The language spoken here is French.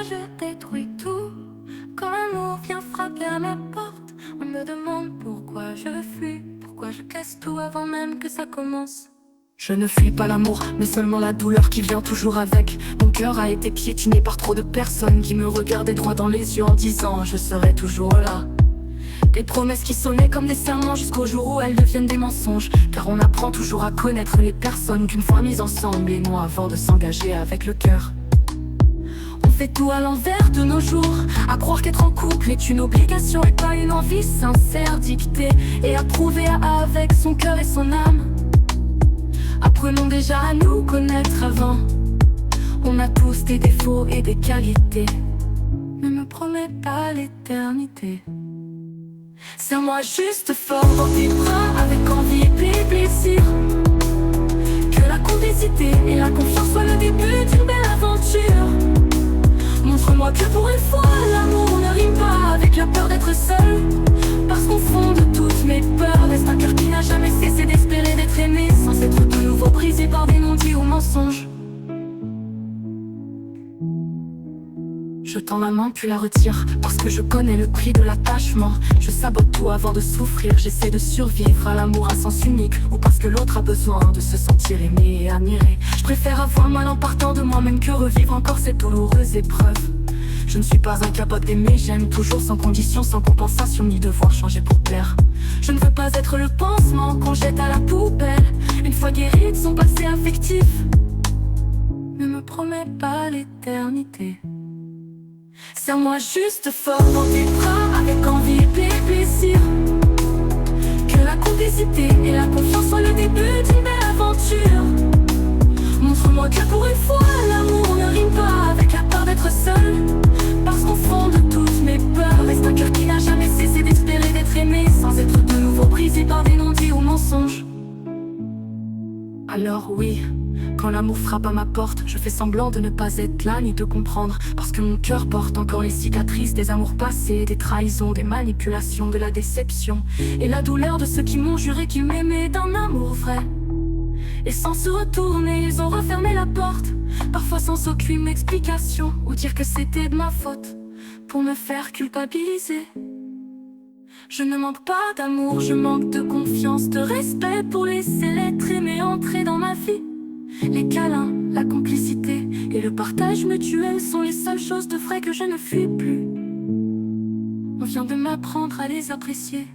je détruis tout. Quand l'amour vient frapper à ma porte, on me demande pourquoi je fuis, pourquoi je casse tout avant même que ça commence. Je ne fuis pas l'amour, mais seulement la douleur qui vient toujours avec. Mon cœur a été piétiné par trop de personnes qui me regardaient droit dans les yeux en disant je serai toujours là. Des promesses qui sonnaient comme des serments jusqu'au jour où elles deviennent des mensonges. Car on apprend toujours à connaître les personnes qu'une fois mises ensemble et non avant de s'engager avec le cœur. On fait tout à l'envers de nos jours, à croire qu'être en couple est une obligation et pas une envie sincère dictée et approuvée avec son cœur et son âme. Apprenons déjà à nous connaître avant. On a tous des défauts et des qualités. Ne me promets pas l'éternité. Serre-moi juste fort dans tes bras avec envie et plaisir. Que la complicité et la confiance soient le début d'une belle aventure. Montre-moi que pour une fois l'amour ne rime pas avec la peur d'être seul. Parce qu'au fond de toutes mes peurs reste un cœur qui n'a jamais cessé d'espérer d'être aimé, sans être de nouveau brisé par des non-dits ou mensonges. Je tends ma main puis la retire, parce que je connais le prix de l'attachement. Je sabote tout avant de souffrir, j'essaie de survivre à l'amour à sens unique. Ou parce que l'autre a besoin de se sentir aimé et admiré. Je préfère avoir mal en partant de moi-même que revivre encore cette douloureuse épreuve. Je ne suis pas incapable d'aimer, j'aime toujours sans condition, sans compensation, ni devoir changer pour plaire. Je ne veux pas être le pansement qu'on jette à la poubelle, une fois guéri de son passé affectif. Ne me promets pas l'éternité. Serre-moi juste fort dans tes bras avec envie et plaisir. Que la complicité et la confiance soient le début d'une belle aventure. Montre-moi que pour une fois l'amour ne rime pas avec la peur d'être seul. Parce qu'au fond de toutes mes peurs reste un cœur qui n'a jamais cessé d'espérer d'être aimé, sans être de nouveau brisé par des non-dits ou mensonges. Alors oui, quand l'amour frappe à ma porte, je fais semblant de ne pas être là ni de comprendre. Parce que mon cœur porte encore les cicatrices des amours passés, des trahisons, des manipulations, de la déception et la douleur de ceux qui m'ont juré qu'ils m'aimaient d'un amour vrai. Et sans se retourner, ils ont refermé la porte, parfois sans aucune explication ou dire que c'était de ma faute, pour me faire culpabiliser. Je ne manque pas d'amour, je manque de confiance, de respect pour laisser l'être aimé entrer dans ma vie. Les câlins, la complicité et le partage mutuel sont les seules choses de vrai que je ne fuis plus. On vient de m'apprendre à les apprécier.